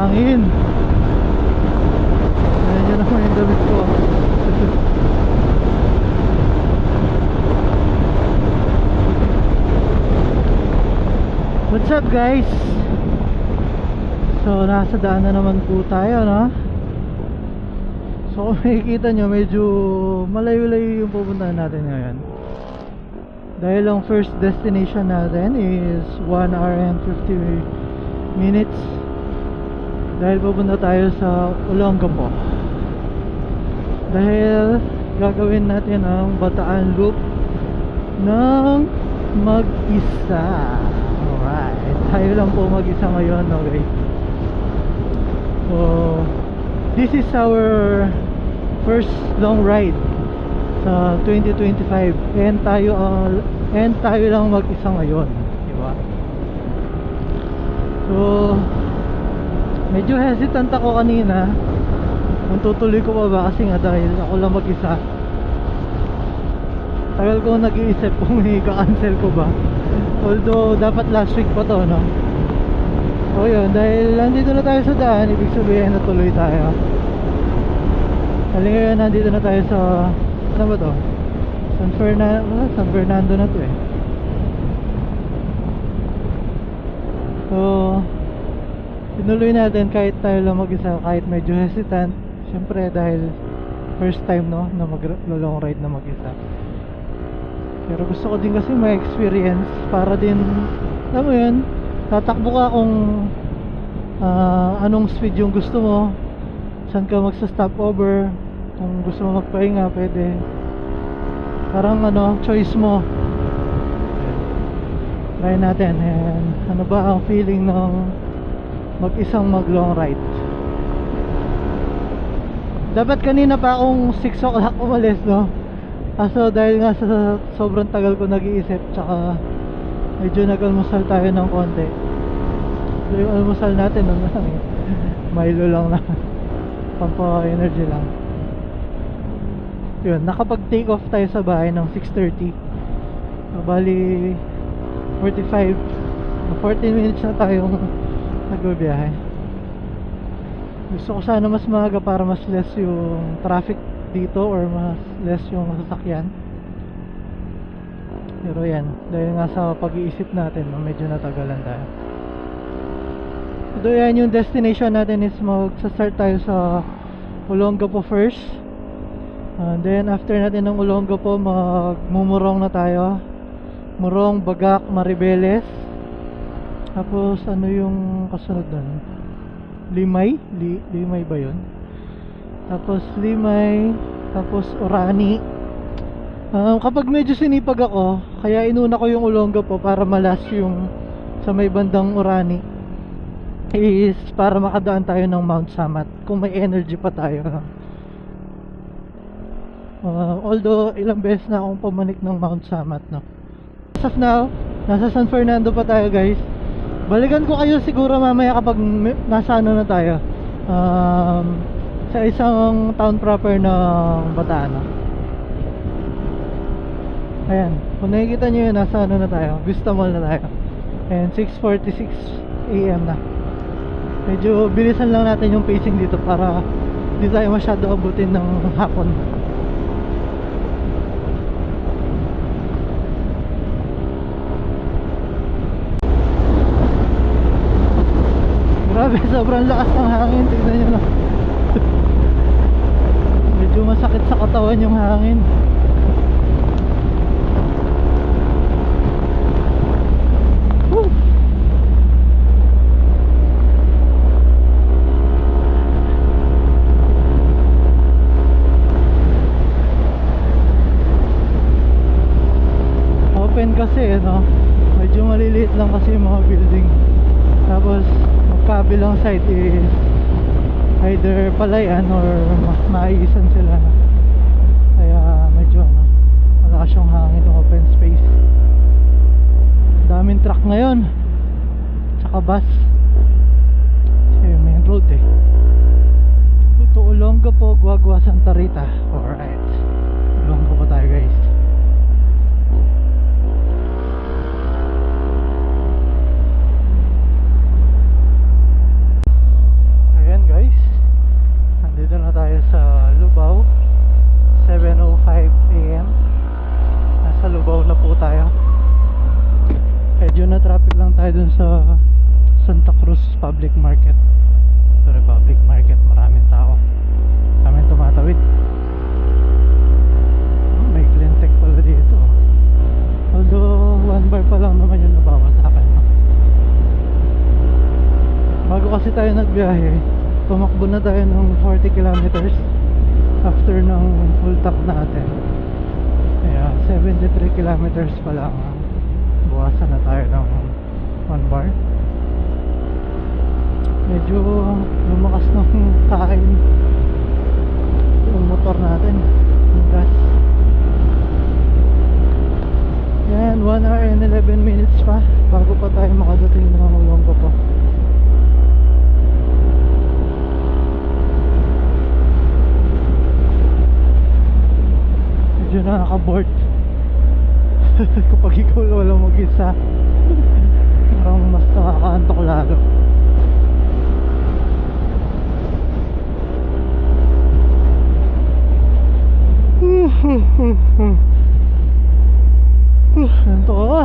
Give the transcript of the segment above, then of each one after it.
hangin. Ayan naman yung damit ko. What's up guys? So nasa daan na naman po tayo, no? So kung makikita nyo, medyo malayo-layo yung pupuntahan natin ngayon. Dahil ang first destination natin is 1 hour and 50 minutes. Dahil pupunta tayo sa Olongapo. Dahil gagawin natin ang Bataan Loop ng mag-isa. Alright, tayo lang po mag-isa ngayon, okay? So this is our first long ride sa 2025 and tayo lang mag-isa ngayon, di ba? So medyo hesitant ako kanina kung tutuloy ko pa ba, kasi nga dahil ako lang mag-isa. Tagal ko nag-iisip kung i-cancel ko ba, although dapat last week pa to, no? So yun, dahil nandito na tayo sa daan, ibig sabihin na tuloy tayo. Dahil ngayon nandito na tayo sa, ano ba to? San Fernando na to eh. So tinuloy natin kahit tayo lang mag-isa, kahit medyo hesitant. Siyempre dahil first time, no, na mag-long ride na mag-isa. Pero gusto ko din kasi may experience para din, alam mo yun, tatakbo ka kung anong speed yung gusto mo, saan ka magsa-stop over, kung gusto mo magpahinga pwede, parang ano, choice mo. Try natin. And ano ba ang feeling ng mag-isang mag-long ride? Dapat kanina pa akong 6 o'clock umalis, no? Kaso dahil nga sa sobrang tagal ko nag-iisip, tsaka medyo nag-almusal tayo ng konti. So yung almusal natin ano lang eh, Milo lang na pampa-energy lang. Yun, nakapag-take off tayo sa bahay ng 6:30. So, bali 14 minutes na tayong nagbabiyahe. Gusto ko sana mas maaga para mas less yung traffic dito or mas less yung sasakyan. Pero yan, dahil nga sa pag-iisip natin, medyo natagalan tayo. So yan, yung destination natin is magsa-start tayo sa Olongapo first. Then after natin ng Olongapo, magmumurong na tayo. Murong, Bagak, Maribeles. Tapos ano yung kasunod nun? Limay? Limay ba yun? Tapos Limay, tapos Orani. Kapag medyo sinipag ako, kaya inuna ko yung Olongapo para malas yung sa may bandang Orani, is para makadaan tayo ng Mount Samat kung may energy pa tayo. Although ilang beses na akong pumanik ng Mount Samat, no? As of now, nasa San Fernando pa tayo guys. Balikan ko kayo siguro mamaya kapag nasa ano na tayo, sa isang town proper ng Bataan. Ayan, kung nakikita nyo yun, nasa ano na tayo, Vista Mall na tayo. And 6:46 AM na. Medyo bilisan lang natin yung pacing dito para hindi tayo masyado abutin ng hapon. Grabe, sobrang lakas ng hangin. Tignan nyo lang. Medyo masakit sa katawan yung hangin. Woo! Open kasi, no? Medyo maliliit lang kasi yung mga building. Tapos kabilang side is either palayan or maisan sila, kaya medyo ano, malakas yung hangin, open space. Daming truck ngayon tsaka bus kasi main road eh. Ito Olongapo, Guagua, Santa Rita. Alright, Olongapo tayo guys. Santa Cruz Public Market. Pero public market, maraming tao. Maraming tumatawid. May Cleantech pala dito. Although 1 bar pa lang naman yung nabawas sa akin, no? Bago kasi tayo nagbiyahe, tumakbo na tayo ng 40 kilometers after ng full tank natin. Kaya 73 kilometers pa lang, buwasan na tayo ng 1 bar. Medyo lumakas ng kain yung motor natin, yung gas. Yan, 1 hour and 11 minutes pa bago pa tayo makadating ng Olongapo. Medyo nakaka-bored kapag ikaw walang mag-isa. Parang mas nakakaantok lalo. Ganito ka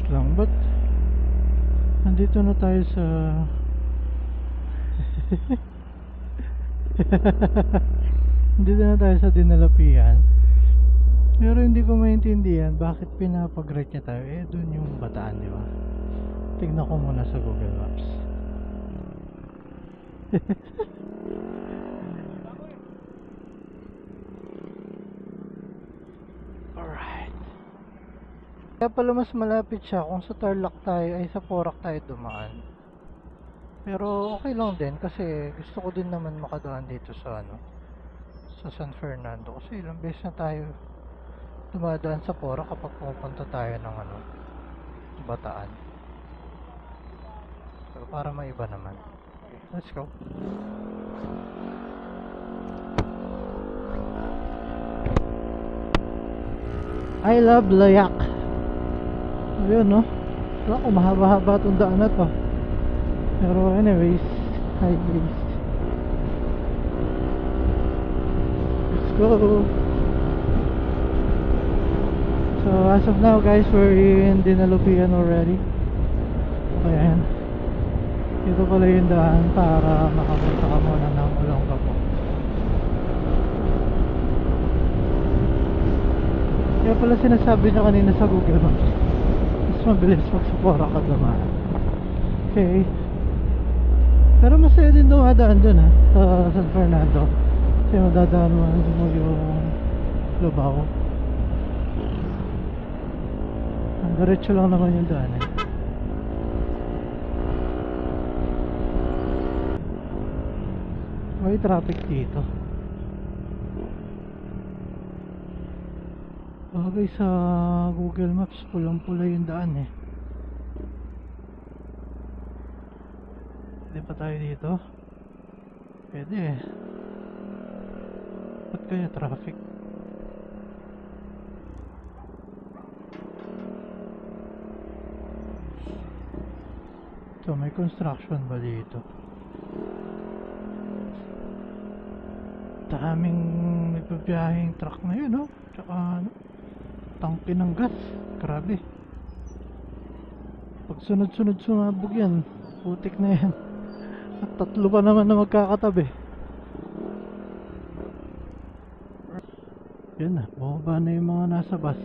lang, but nandito na tayo sa nandito na tayo sa Dinalapian. Pero hindi ko maintindihan bakit pinapag-rate niya tayo. Eh, dun yung Bataan, di ba? Tignan ko muna sa Google Maps. Alright. Kaya pala mas malapit siya kung sa Tarlac tayo ay sa Porac tayo dumaan. Pero okay lang din kasi gusto ko din naman makadaan dito sa sa San Fernando kasi ilang beses na tayo dumadaan sa Porac kapag pupunta tayo ng Bataan. So para maiba naman. Okay, let's go. I love Layak. Ayun, no? Wala, mahaba-haba itong daan na to. Pero anyways, highways. Let's go. So as of now guys, we're in Dinalapian already. Ayan. Ito pala yung daan para makapunta ka muna ng Olongapo. Kaya pala sinasabi niya kanina sa Google Maps, mas mabilis pag sa Porac ka dumaan. Okay. Pero masaya din dumadaan dun sa San Fernando. Kasi madadaan mo yung Lubao. Ang diretso lang naman yung daan eh. May traffic dito. Bagay sa Google Maps, pulang-pula yung daan eh. Pwede pa tayo dito? Pwede eh. Ba't kaya traffic? So may construction ba dito? Daming nagbabiyaheng truck na yun, no? Tsaka tangke ng gas. Grabe. Pag sunod-sunod sumabog yan, putik na yan. At tatlo pa naman na magkakatabi. Yun na, bumaba na yung mga nasa bus.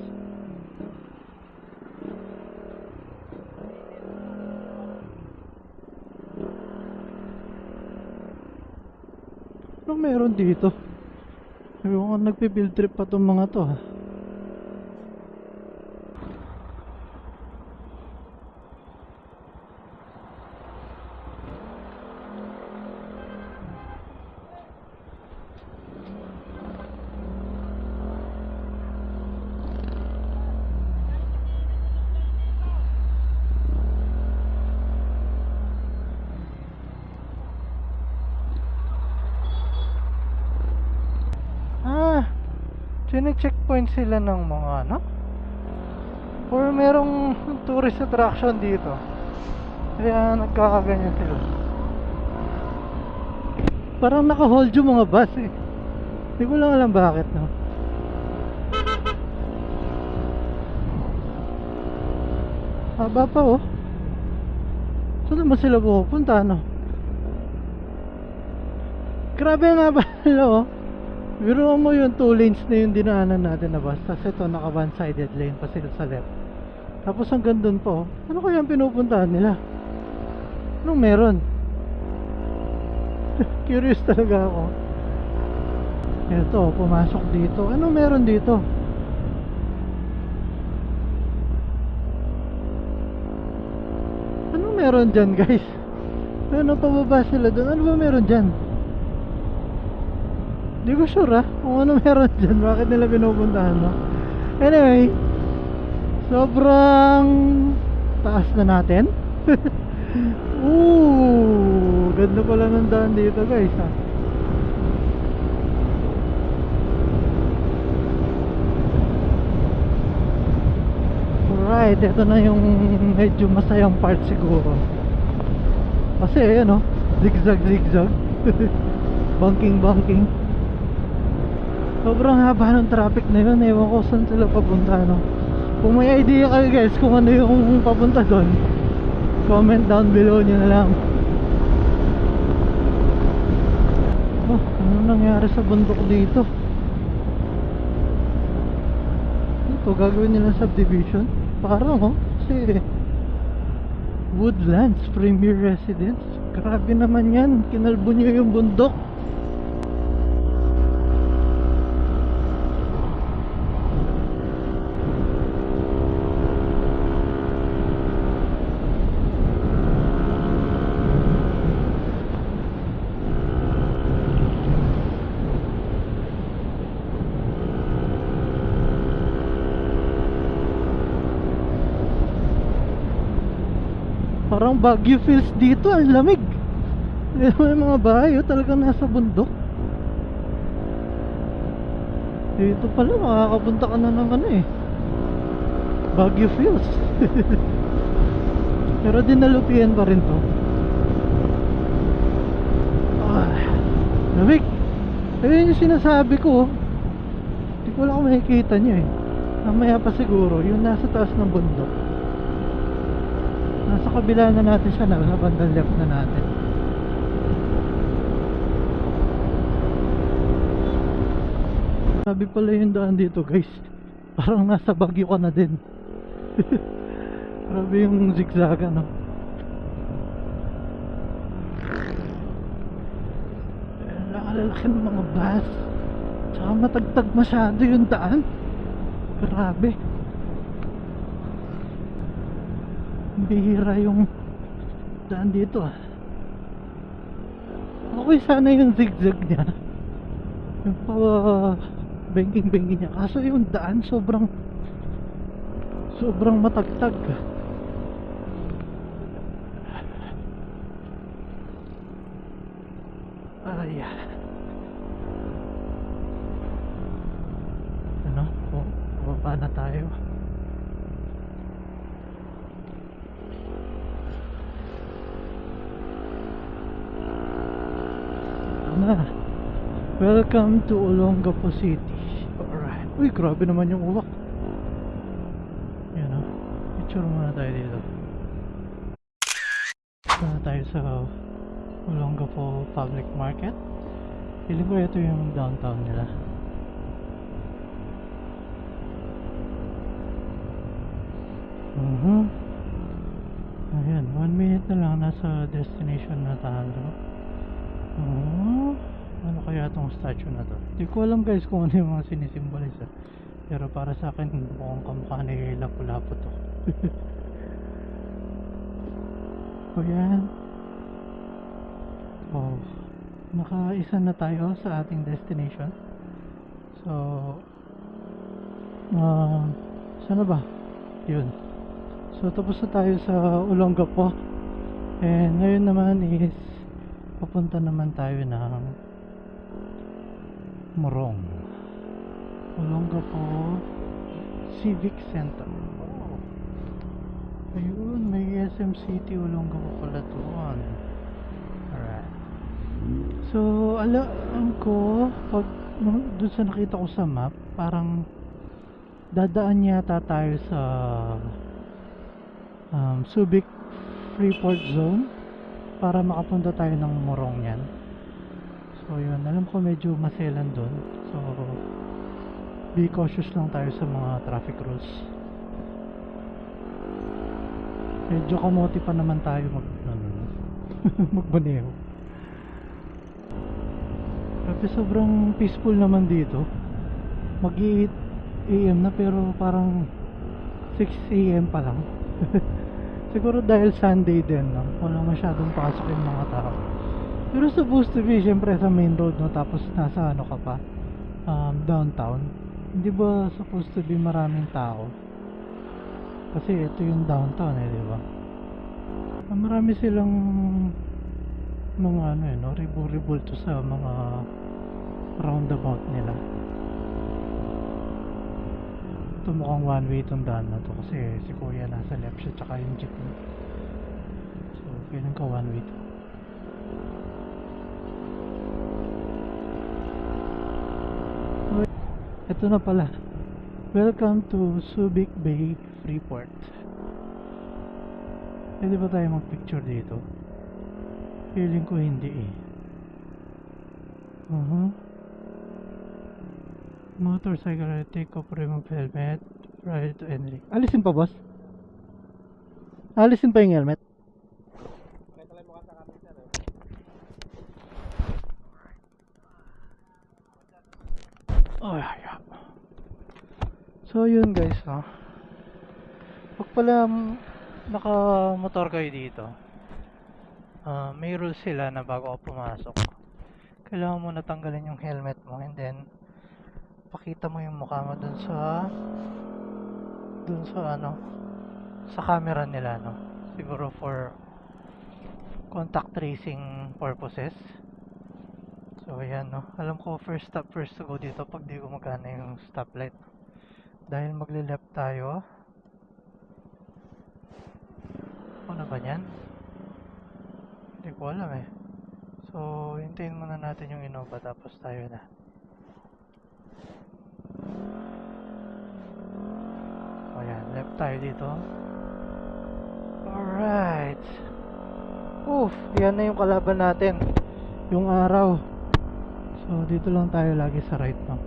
Anong meron dito? Ewan ko, nagpi-field trip pa tong mga to ha. Sine-checkpoint sila ng mga or merong tourist attraction dito. Kaya nagkakaganyan sila. Parang naka-hold yung mga bus eh. Hindi ko lang alam bakit, no? Haba pa oh. Saan naman sila pupunta, no? Grabe nga ba, oh. Biro mo yung 2 lanes na yung dinaanan natin na bus. Tapos ito, naka one-sided lane pa sila sa left. Tapos hanggang dun po, ano kaya ang pinupuntahan nila? Anong meron? Curious talaga ako. Ito, pumasok dito. Anong meron dito? Anong meron dyan, guys? Ano, pababa sila dun? Ano ba meron dyan? Di ko sure kung ano meron dyan. Bakit nila pinupuntahan, no? Anyway, sobrang taas na natin. Ooh, ganda pala ng daan dito, guys, ha? Alright, ito na yung medyo masayang part siguro. Kasi ayan, oh, zigzag zigzag. Banking banking. Sobrang haba ng traffic na yun. Ewan ko saan sila papunta, no? Kung may idea kayo, guys, kung ano yung papunta doon, comment down below nyo na lang. Oh, ano nangyari sa bundok dito? Ito, gagawin nila subdivision? Parang, oh, kasi Woodlands Premier Residence. Grabe naman yan. Kinalbo nyo yung bundok. Parang Baguio feels dito, ang lamig. May mga bahay, oh, talagang nasa bundok. Dito pala, makakapunta ka na ng ano eh, Baguio feels. Pero dinalupian pa rin to. Ah, lamig. Ayun yung sinasabi ko, hindi ko lang makikita nyo eh. Mamaya pa siguro, yung nasa taas ng bundok. Nasa kabila na natin siya, nasa bandang left na natin. Sabi pala yung daan dito, guys, parang nasa Baguio ka na din. Grabe yung zigzag, ano. Nakalaki ng mga bus. Tsaka matagtag masyado yung daan. Grabe. Bihira yung daan dito, ah. Okay sana yung zigzag niya, yung banking niya. Kaso yung daan sobrang matagtag. Ay, ano, baba na tayo. Welcome to Olongapo City. Alright. Uy, grabe naman yung uwak. Yan, o. Picture muna tayo dito. Punta tayo sa Olongapo Public Market. Feeling ko ito yung downtown nila. Ayan, 1 minute na lang, nasa destination na tayo. Ano kaya tong statue na to? Hindi ko alam, guys, kung ano yung mga sinisimbolize, pero para sa akin mukhang kamukha ni Lapu-Lapu to. O yan. Oh, nakaisa na tayo sa ating destination. So saan na ba? Yun. So tapos na tayo sa Olongapo. And ngayon naman is papunta naman tayo ng Morong, Olongapo Civic Center. Oh. Ayun, may SM City Olongapo pala doon. Alright. So alam ko, pag doon sa nakita ko sa map, parang dadaan yata tayo sa Subic Freeport Zone para makapunta tayo ng Morong yan. So yun, alam ko medyo maselan doon. So be cautious lang tayo sa mga traffic rules. Medyo kamote pa naman tayo magmaneho. Grabe, sobrang peaceful naman dito. Mag-8 AM na pero parang 6 AM pa lang. Siguro dahil Sunday din, no? Wala masyadong pasok yung mga tao. Pero supposed to be syempre sa main road, no? Tapos nasa ano ka pa, downtown. Hindi ba supposed to be maraming tao? Kasi ito yung downtown eh, di ba? Marami silang mga ano eh, no? Ribulto sa mga roundabout nila. Ito mukhang one way itong daan na to kasi si kuya nasa left siya tsaka yung jeep niya. So feeling ko one way to. Ito na pala. Welcome to Subic Bay Freeport. Pwede ba tayo mag-picture dito? Feeling ko hindi eh. Motorcycle, take off, remove helmet prior to entry. Alisin pa, boss? Alisin pa yung helmet? Oh, yeah. So yun guys, pag pala naka-motor kayo dito, may rules sila na bago ka pumasok kailangan mo natanggalin yung helmet mo, and then pakita mo yung mukha mo dun sa ano, sa camera nila, no? Siguro for contact tracing purposes. So ayan, no? Alam ko first stop first to go dito pag di gumagana yung stoplight. Dahil magle-left tayo. Ano ba yan? Hindi ko alam eh. So hintayin muna natin yung Innova tapos tayo na. Ayan, left tayo dito. Alright. Oof, yan na yung kalaban natin. Yung araw. So dito lang tayo lagi sa right, no?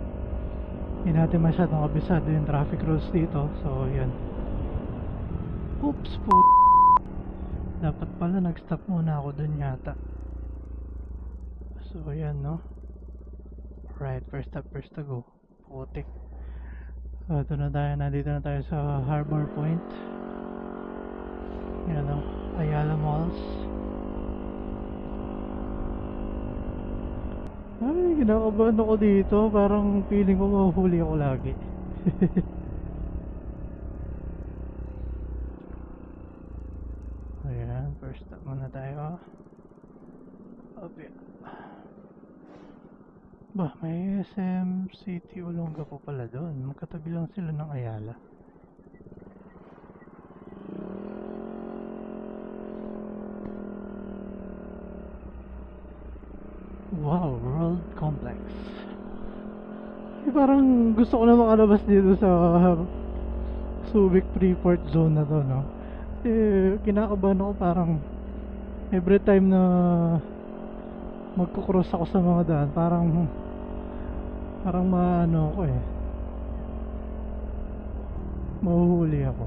Hindi natin masyadong kabisado yung traffic rules dito. So yan. Oops, dapat pala nag-stop muna ako dun yata. So yan, no? Right, first stop first to go. Putik. So ito na tayo, nandito na tayo sa Harbor Point. Yan, no? Ayala Malls. Ay, kinakabahan ako dito. Parang feeling ko mahuhuli ako lagi. Ayan, first stop muna tayo. Okay. Bah, may SM City Olonga po pala doon. Magkatabi lang sila ng Ayala. Wow, World Complex. Parang gusto ko na makalabas dito sa Subic Freeport Zone na to, no? Kinakabahan ako, parang every time na magkukross ako sa mga daan, parang maano ako eh, mahuhuli ako.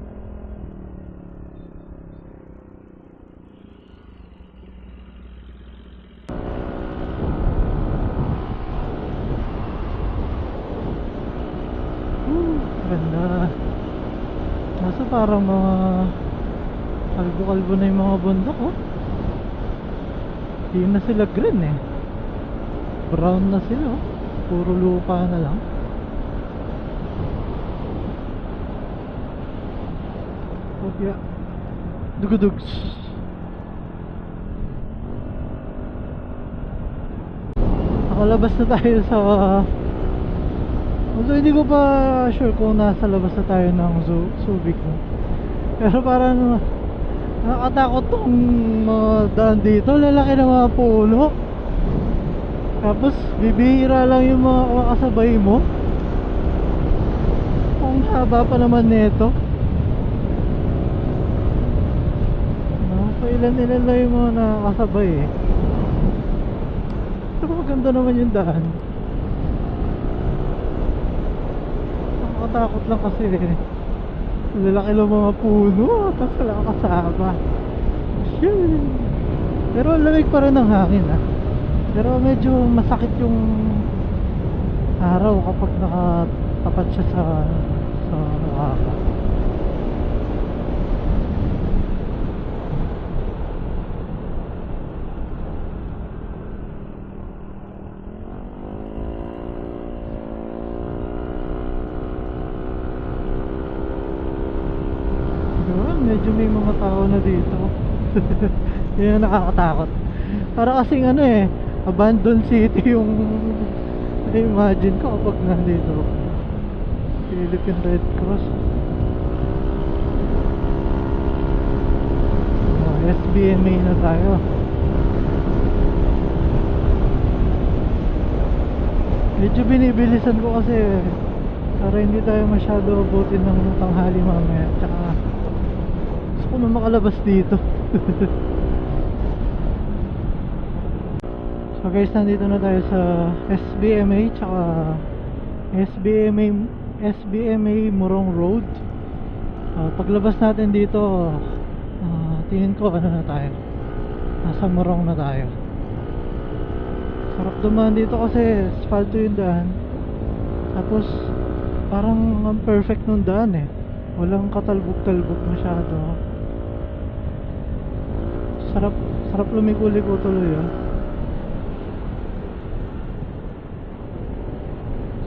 Ganda. Nasa parang mga kalbo-kalbo na yung mga bundok, oh. Hindi na sila green eh, brown na sila, oh. Puro lupa na lang. Okay. Dugudugs. Nakalabas na tayo sa, although hindi ko pa sure kung nasa labas na tayo ng Subic, no? Pero parang nakakatakot tong mga daan dito. Lalaki ng mga puno, tapos bibihira lang yung mga kasabay mo. Ang haba pa naman nito. ilan lang yung mga nakakasabay eh. Pero maganda naman yung daan. Nakakatakot lang kasi eh. Lalaki lang mga puno, tapos wala kang kasama. Shit. Pero ang lamig pa rin ng hangin ah. Pero medyo masakit yung araw kapag nakatapat siya sa mukha ko. Diba? Medyo may mga tao na dito. Yun ang nakakatakot. Para kasing ano eh, abandoned city yung na-imagine ko kapag nandito. Philippine Red Cross. SBMA na tayo. Medyo binibilisan ko kasi para hindi tayo masyado abutin ng tanghali mamaya. Tsaka gusto ko na makalabas dito. So guys, nandito na tayo sa SBMA tsaka SBMA Morong Road. Paglabas natin dito, tingin ko ano na tayo, nasa Morong na tayo. Sarap dumaan dito kasi asfalto yung daan. Tapos parang ang perfect nung daan eh. Walang katalbog-talbog masyado. Sarap lumiko-liko tuloy ah.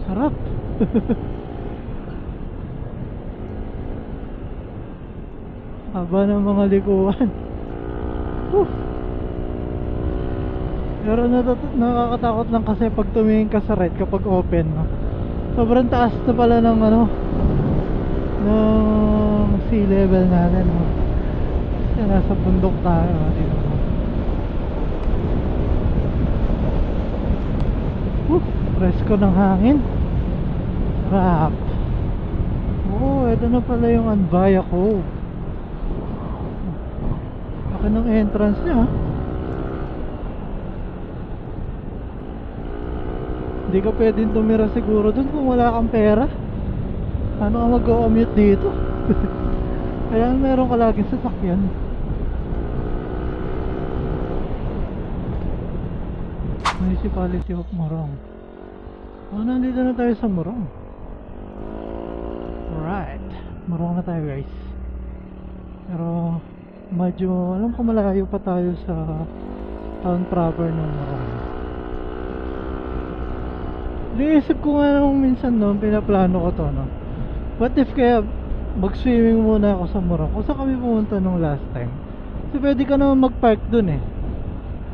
Sarap. Haba ng mga likuan. Pero nakakatakot lang kasi pag tumingin ka sa right kapag open, no? Sobrang taas na pala ng ano, ng sea level natin, no? Kasi nasa bundok tayo, dito. Presko ng hangin. Sarap. Oo, ito na pala yung Anbaya Cove. Laki ng entrance niya. Hindi ka pwedeng tumira siguro dun kung wala kang pera. Paano ka mag-commute dito? Kaya meron ka laging sasakyan. Municipality of Morong. Nandito na tayo sa Morong. Alright, Morong na tayo guys. Pero medyo alam ko malayo pa tayo sa town proper ng Morong. Naisip ko nga nung minsan no, pinaplano ko to no. What if kaya mag-swimming muna ako sa Morong? Kung saan kami pumunta nung last time? So pwede ka naman mag-park dun eh.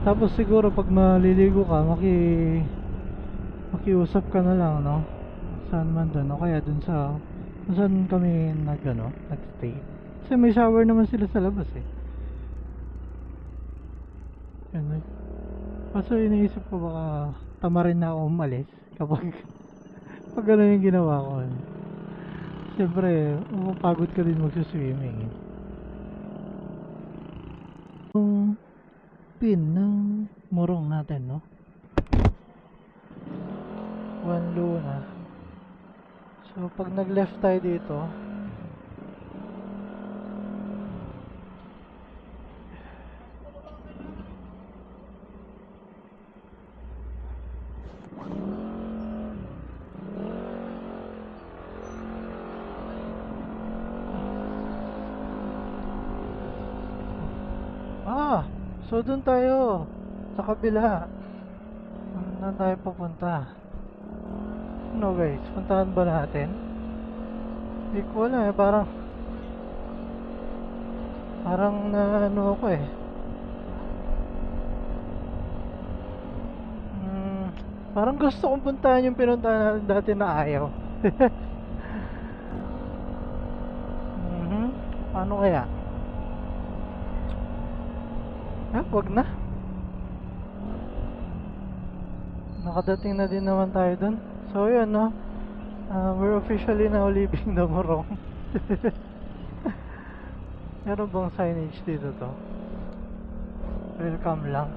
Tapos siguro pag maliligo ka, makiusap ka na lang no. Saan man dun, o kaya dun sa kung saan kami nag-stay. Kasi may shower naman sila sa labas eh. Yan eh. Kaso iniisip ko baka tamarin na ako umalis kapag gano'n yung ginawa ko. Siyempre, mapagod ka din magsuswimming. Yung pin ng Morong natin, no? One Luna. So, pag nag-left tayo dito, so dun tayo sa kabila. Saan tayo papunta? Ano guys, puntahan ba natin? Hindi ko alam eh, parang na ano ako eh. Parang gusto kong puntahan yung pinuntahan natin dati na ayaw. Paano kaya? Wag na. Nakadating na din naman tayo dun. So yun no, we're officially now leaving the Morong. Meron bang signage dito to? Welcome lang.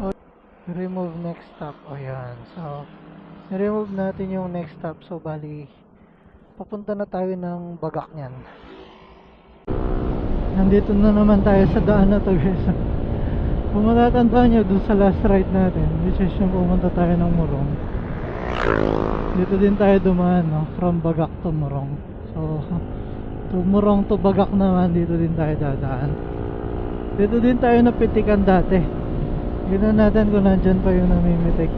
Oh, remove next stop. O yan. So, remove natin yung next stop. So, bali, papunta na tayo ng Bagak niyan. Nandito na naman tayo sa daan na to, guys. Kung matatandaan nyo dun sa last ride natin, which is yung pumunta tayo ng Morong, dito din tayo dumaan, no? From Bagak to Morong. So, to Morong to Bagak naman, dito din tayo dadaan. Dito din tayo napitikan dati. Ganoon natin kung nandyan pa yung namimitik.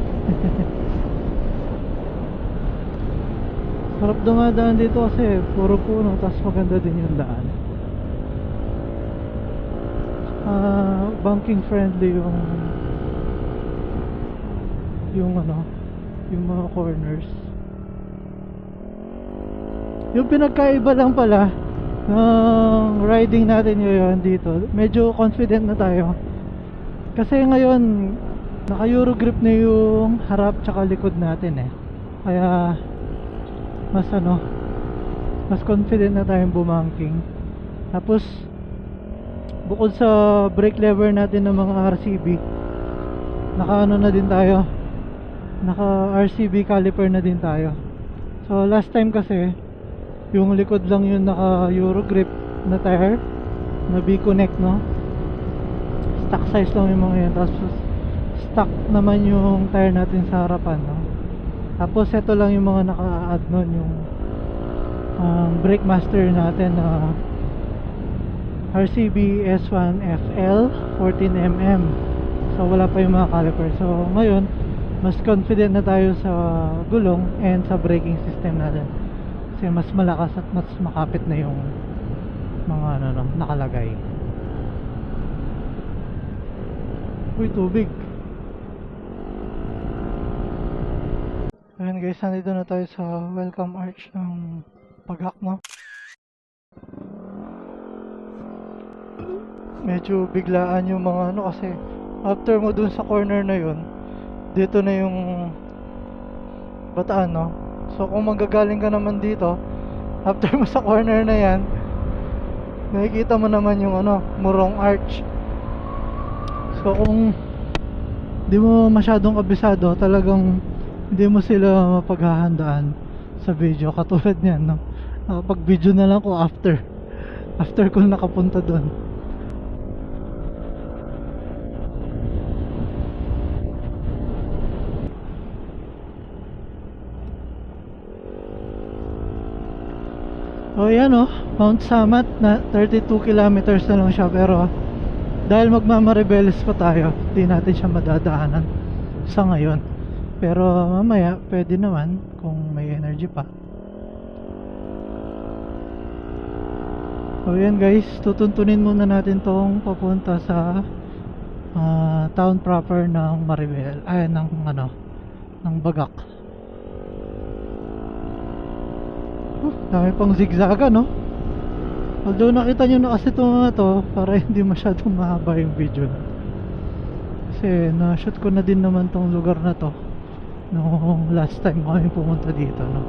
Sarap dumadaan dito kasi puro puno, tapos maganda din yung daan. Banking friendly yung ano, yung mga corners. Yung pinagkaiba lang pala ng riding natin ngayon dito, medyo confident na tayo kasi ngayon naka Euro grip na yung harap tsaka likod natin eh, kaya mas confident na tayong bumanking. Tapos bukod sa brake lever natin ng mga RCB, naka RCB caliper na din tayo. So last time kasi yung likod lang yung naka Euro grip na tire na B-connect, no? Stock size lang yung mga yan. Tapos stock naman yung tire natin sa harapan, no? Tapos ito lang yung mga naka-add nun, yung brake master natin na RCB S1 FL 14mm. So wala pa yung mga caliper. So ngayon mas confident na tayo sa gulong and sa braking system natin, kasi mas malakas at mas makapit na yung mga nakalagay. Uy, tubig. Ayan guys, nandito na tayo sa welcome arch ng Bagak, no? Medyo biglaan yung mga kasi after mo dun sa corner na yun, dito na yung Bataan, no? So kung manggagaling ka naman dito, after mo sa corner na yan, nakikita mo naman yung Morong Arch. So kung di mo masyadong kabisado, talagang hindi mo sila mapaghahandaan sa video katulad niyan, no? Nakapag video na lang ko after ko nakapunta doon. So yan, Mount Samat na 32 kilometers na lang siya, pero dahil magmamaribeles pa tayo, hindi natin siya madadaanan sa ngayon. Pero mamaya pwede naman kung may energy pa. So yan guys, tutuntunin muna natin tong papunta sa town proper ng Maribel, ng Bagak. Dami pang zigzaga, no? Although nakita nyo na kasi itong mga to, para hindi masyadong mahaba yung video na. Kasi na-shoot ko na din naman tong lugar na to noong last time kami pumunta dito, no?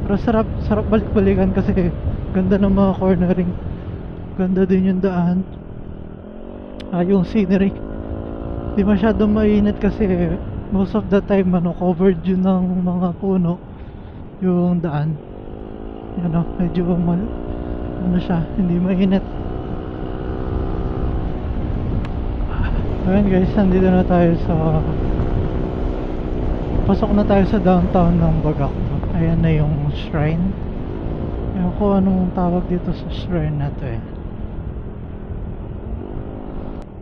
Pero sarap balik-balikan kasi ganda ng mga cornering, ganda din yung daan, yung scenery. Di masyadong mainit kasi most of the time covered yun ng mga puno yung daan. Medyo siya, hindi mainit. Ayan guys, nandito na tayo pasok na tayo sa downtown ng Bagak. Ayan na yung shrine. Ewan ko anong tawag dito sa shrine na to eh.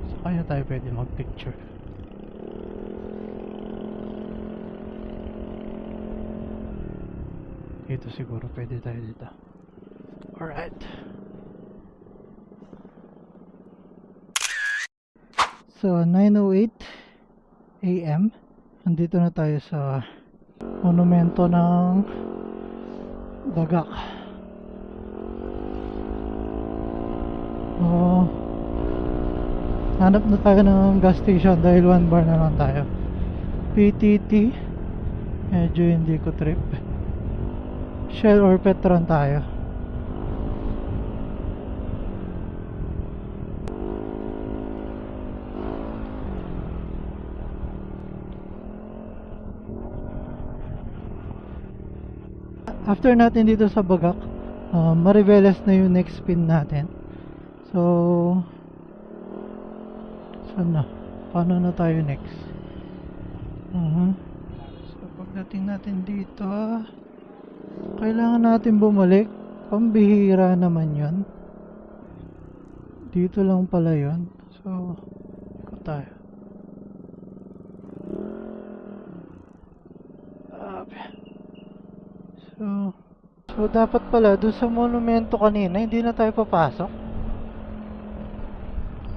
So kaya tayo pwede mag picture. Dito siguro pwede tayo dito. Alright. So 9:08 AM, nandito na tayo sa monumento ng Bagak. Hanap na tayo ng gas station dahil 1 bar na lang tayo. PTT, medyo hindi ko trip. Shell or Petron tayo. after natin dito sa Bagak, Mariveles na yung next spin natin. So saan na? Paano na tayo next? So pagdating natin dito, kailangan natin bumalik. Pambihira naman yun. Dito lang pala yun. So ikot tayo. So dapat pala doon sa monumento kanina hindi na tayo papasok.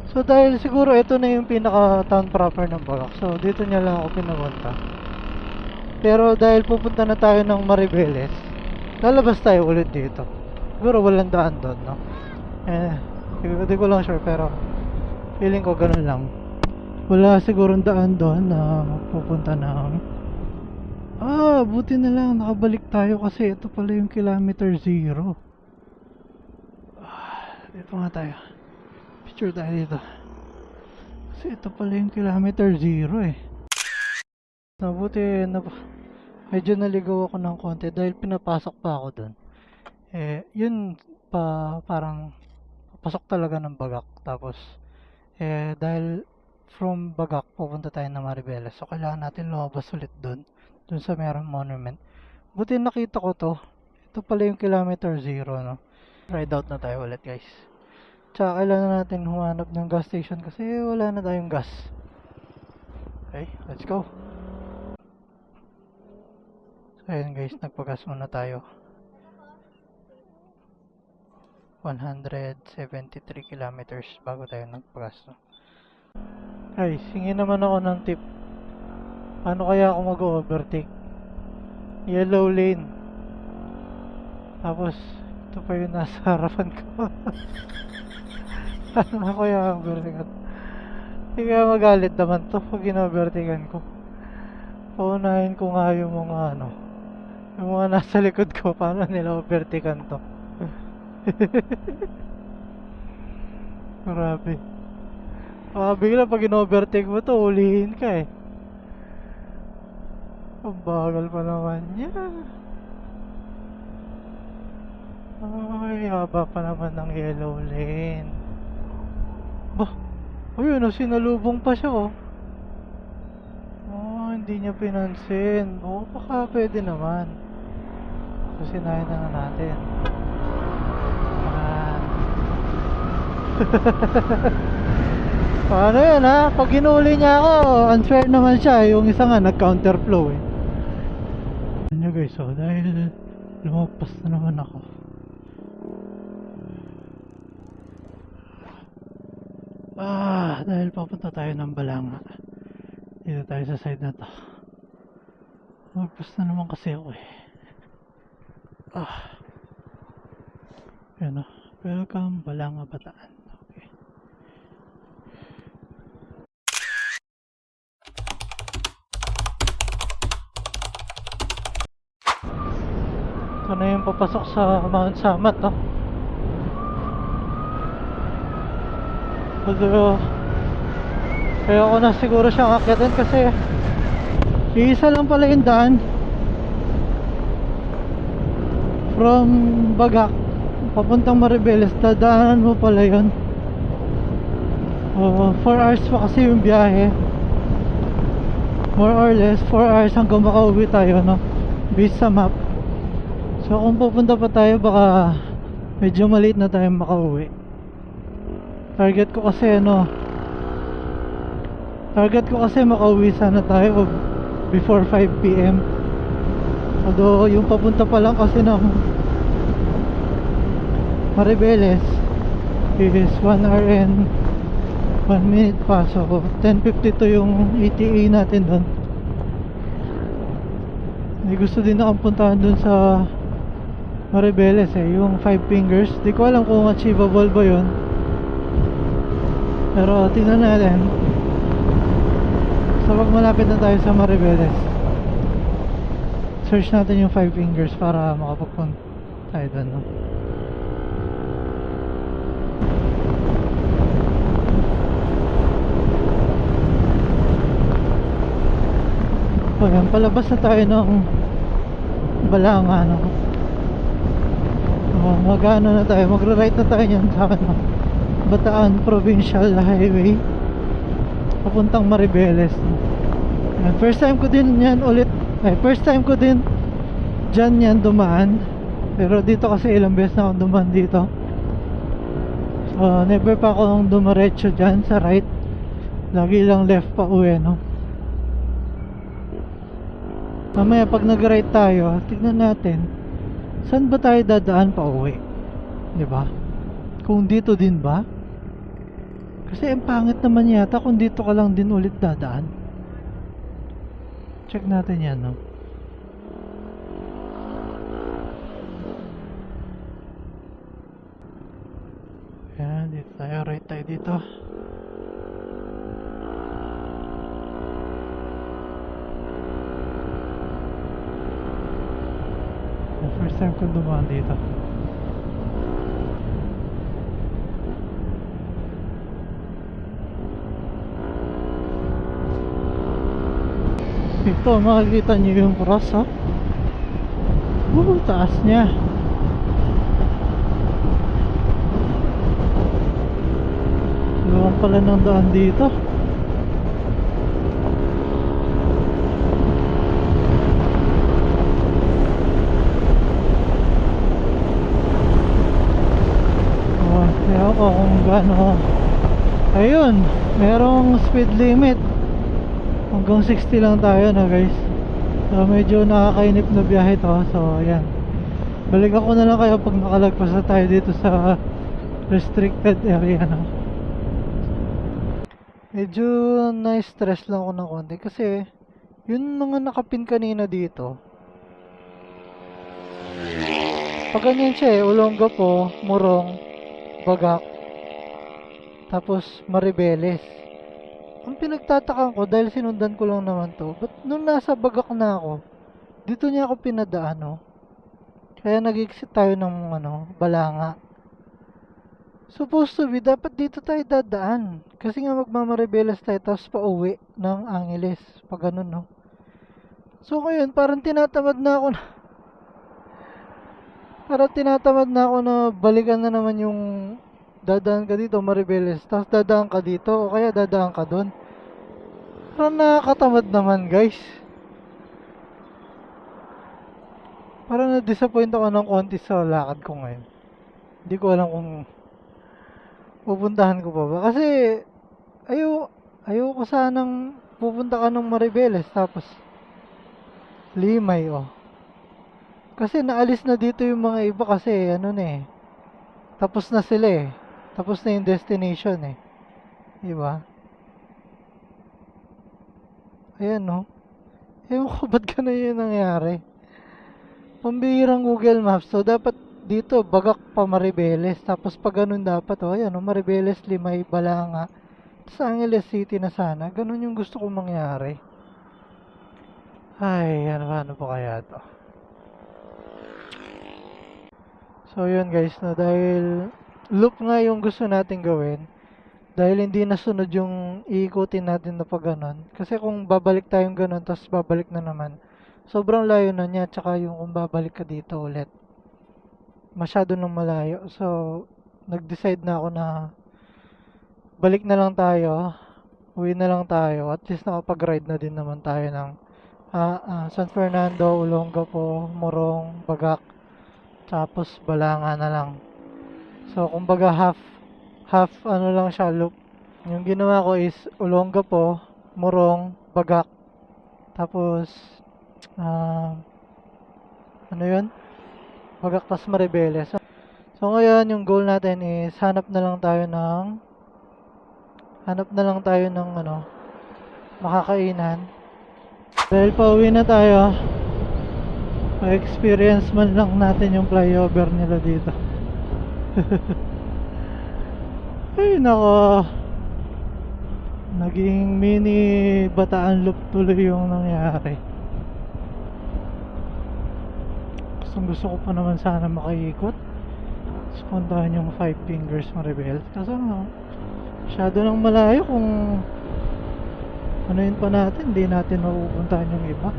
So dahil siguro ito na yung pinaka town proper ng Bagak, so dito niya lang ako pinapunta. Pero dahil pupunta na tayo ng Mariveles, lalabas tayo ulit dito. Siguro walang daan doon, no? Hindi ko lang sure, pero feeling ko ganun lang. Wala sigurong daan doon na pupunta ng buti na lang nakabalik tayo kasi ito pala yung kilometer 0. Dito nga tayo. Picture tayo dito. Kasi ito pala yung kilometer 0 eh. Buti na medyo naligaw ako ng konti dahil pinapasok pa ako dun. Yun parang papasok talaga ng Bagak. Tapos dahil from Bagak pupunta tayo na Mariveles, so kailangan natin lumabas ulit dun sa merong monument. Buti nakita ko to. Ito pala yung kilometer 0, no? Ride out na tayo ulit, guys. Tsaka kailangan natin humanap ng gas station kasi wala na tayong gas. Okay, let's go. So ayun guys, nagpagas muna tayo. 173 kilometers bago tayo nagpagas, no? Guys, hingin naman ako ng tip. Paano kaya ako mag-overtake? Yellow lane. Tapos ito pa yung nasa harapan ko. Paano ako kaya overtake? Hindi kaya magalit naman to pag in-overtakean ko. Paunahin ko nga yung mga yung mga nasa likod ko. Paano nila overtakean to? Grabe. Bigla pag in-overtake mo to, ulihin ka eh. Ang bagal pa naman niya. Ay, haba pa naman ng yellow lane. Bah, ayun, sinalubong pa siya, oh. Hindi niya pinansin. Baka pwede naman. Susinahin na nga natin. Paano yan, ha? Pag ginuli niya ako, unfair naman siya. Yung isa nga nag-counterflow eh. Ano guys, so dahil lumagpas na naman ako, dahil papunta tayo ng Balanga, dito tayo sa side na to. Lumagpas na naman kasi ako eh. Yan o, welcome Balanga Bataan. Okay. Ito na yung papasok sa Mount Samat, no? Although kaya ako na siguro siyang akyatin kasi iisa lang pala yung daan from Bagak papuntang Mariveles. Dadaanan mo pala yun. 4 hours pa kasi yung biyahe, more or less 4 hours hanggang makauwi tayo, no? Based sa map. So kung pupunta pa tayo, baka medyo maliit na tayo makauwi. Target ko kasi makauwi sana tayo before 5 PM. Although yung papunta pa lang kasi ng Mariveles is 1 hour and 1 minute pa. So 10:52 yung ETA natin doon. Hindi gusto din akong puntahan doon sa Mariveles eh, yung 5 fingers. Di ko alam kung achievable ba yun, pero tingnan natin. So pag malapit na tayo sa Mariveles, search natin yung 5 fingers para makapagpunta tayo doon, no? So yan, palabas na tayo ng Balanga, no? Mag-ano na tayo, magra-right na tayo yan sa ano, Bataan Provincial Highway papuntang Maribeles. First time ko din yan ulit, first time ko din dyan yan dumaan. Pero dito kasi ilang beses na akong dumaan dito. So never pa akong dumaretso dyan sa right. Lagi lang left pa uwi, no? Mamaya pag nag-right tayo, tignan natin saan ba tayo dadaan pa uwi, diba? Kung dito din ba? Kasi ang pangit naman yata kung dito ka lang din ulit dadaan. Check natin yan, no? Yan, dito tayo, right tayo dito. First time ko dumaan dito. Ito, makikita nyo yung cross, ha? Taas niya. Luwang pala ng daan dito. Kaya ako kung gaano. Ayun, merong speed limit. Hanggang 60 lang tayo na, guys. So medyo nakakainip na biyahe to. So ayan, balik ako na lang kayo pag nakalagpas na tayo dito sa restricted area, no? Medyo na-stress lang ako ng konti kasi yun mga nakapin kanina dito, pag ganyan siya Olongapo, Morong, Bagak, tapos Maribeles. Ang pinagtatakan ko, dahil sinundan ko lang naman to, but nung nasa Bagak na ako, dito niya ako pinadaan, no? Kaya nag-exit tayo ng Balanga. Supposed to be, dapat dito tayo dadaan. Kasi nga magmamaribelas tayo, tapos pa uwi ng Angeles. Pag ganun, no? So ngayon, parang tinatamad na ako na balikan na naman yung dadaan ka dito, Maribeles, tapos dadaan ka dito, o kaya dadaan ka doon. Parang nakakatamad naman, guys. Parang na-disappoint ako ng konti sa lakad ko ngayon. Hindi ko alam kung pupuntahan ko pa ba. Kasi ayoko sanang pupunta ka ng Maribeles tapos Limay, oh. Kasi naalis na dito yung mga iba kasi tapos na sila eh. Tapos na yung destination eh. Diba? Ayan, no? Ewan ko ba't ganun yung nangyari. Pambihirang Google Maps. So dapat dito Bagak pa Maribeles, tapos pag ganun dapat, ayan, Maribeles, Limay, Balanga, sa Angeles City na sana. Ganun yung gusto kong mangyari. Ay, ano po kaya to? So yun, guys, no, dahil loop nga yung gusto natin gawin, dahil hindi nasunod yung iikutin natin na pag ganun. Kasi kung babalik tayong ganun tapos babalik na naman, sobrang layo na niya. Tsaka yung kung babalik ka dito ulit, masyado nang malayo. So nag-decide na ako na balik na lang tayo, uwi na lang tayo. At least nakapag-ride na din naman tayo ng San Fernando, Olongapo, Morong, Bagak, tapos Balanga na lang. So kumbaga half lang siya, loop. Yung ginawa ko is Olongapo, Morong, Bagak, tapos yun? Bagak tas Maribeles. So ngayon yung goal natin is hanap na lang tayo ng makakainan. Dahil pauwi na tayo, ma-experience man lang natin yung flyover nila dito. Ay nako, naging mini Bataan loop tuloy yung nangyari. Gusto ko pa naman sana makaikot, puntahan yung Five Fingers Maribeles, kasi masyado nang malayo. Kung yun pa natin, hindi natin mapupuntahan yung iba.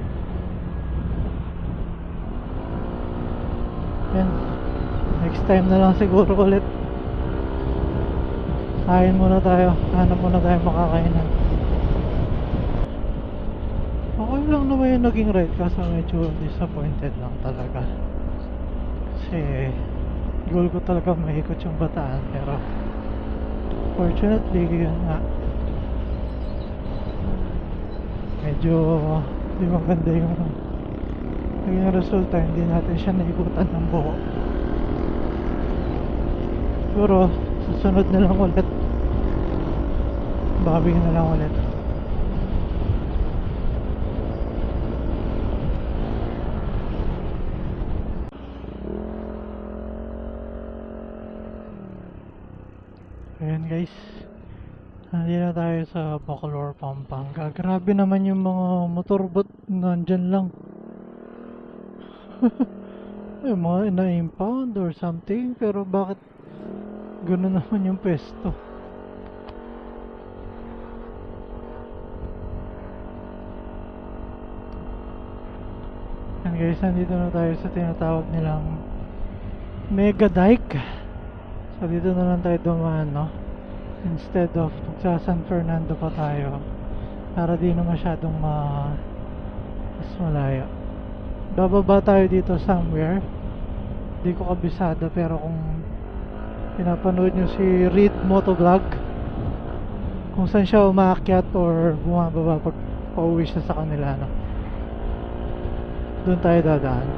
Yan, Next time na lang siguro ulit. Kain muna tayo. Hanap muna tayo makakainan. Okay lang naman yung naging ride, kaso medyo disappointed lang talaga. Kasi goal ko talaga maikot yung Bataan, pero fortunately yun nga, medyo di maganda yung naging resulta. Hindi natin siya naikutan ng buo. Siguro susunod na lang ulit, bawi na lang ulit. Ayan guys, nandito na tayo sa Bacolor, Pampanga. Grabe naman yung mga motorbot nandyan lang. Ay, mga na-impound or something, pero bakit gano'n naman yung pesto? Ayan guys, nandito na tayo sa tinatawag nilang Mega Dike. So dito na lang tayo dumaan, no? Instead of sa San Fernando pa tayo, para di na masyadong mas malayo. Bababa tayo dito somewhere, di ko kabisado, pero kung pinapanood nyo si Reed Motovlog, kung saan siya umaakyat or bumababa pag pauwi siya sa kanila, no? Doon tayo dadaan.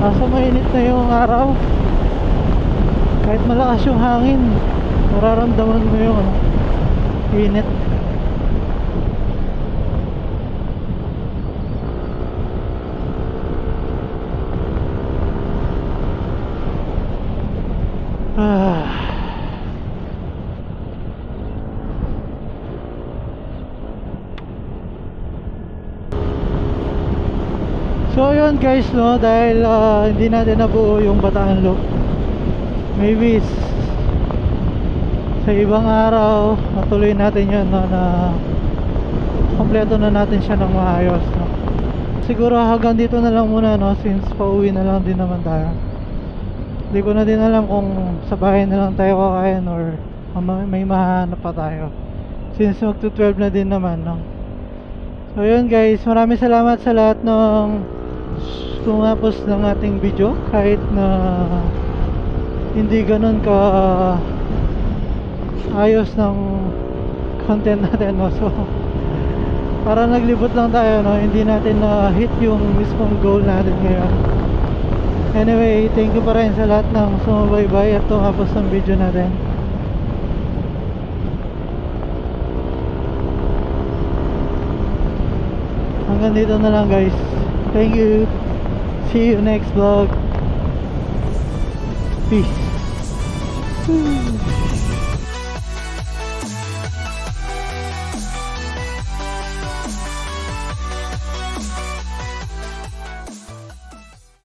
Kaso mainit na yung araw. Kahit malakas yung hangin, mararamdaman mo yung init. So yun guys, no, dahil hindi natin nabuo yung Bataan Loop, maybe sa ibang araw matuloy natin yun, no, na kompleto na natin siya ng maayos, no. Siguro hanggang dito na lang muna, no, since pauwi na lang din naman tayo. Hindi ko na din alam kung sa bahay na lang tayo kakain or may mahanap pa tayo, since magto 12 na din naman, no. So yun guys, maraming salamat sa lahat ng tumapos ng ating video, kahit na hindi ganun ka ayos ng content natin, no? So para naglibot lang tayo, no? Hindi natin na hit yung mismong goal natin ngayon. Anyway, thank you pa rin sa lahat ng sumubaybay at tumapos ng video natin. Hanggang dito na lang guys. Thank you. See you next vlog. Peace.